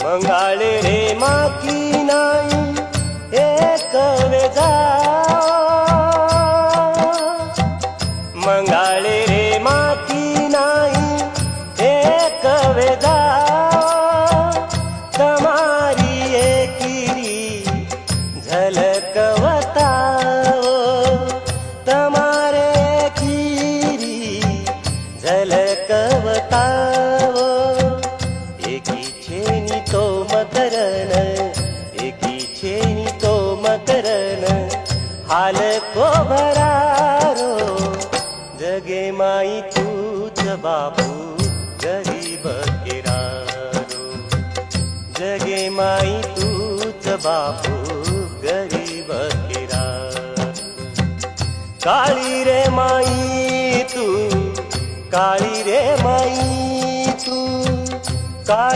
मंगाळे रे माकी नाही एक वेजा, मंगाळे रे माकी नाही एक वेजा, तमारी एकिरी झलकवता तमारे एकिरी झलकवता एकी छेनी तो मकरन, एकी छेनी तो मकरन हाल को भरारो जगे माई तूच बापू गरीब किरारो, जगे माई तूच बापू गरीब किरारो। काळी रे माई तू, काळी रे माई तू, काळी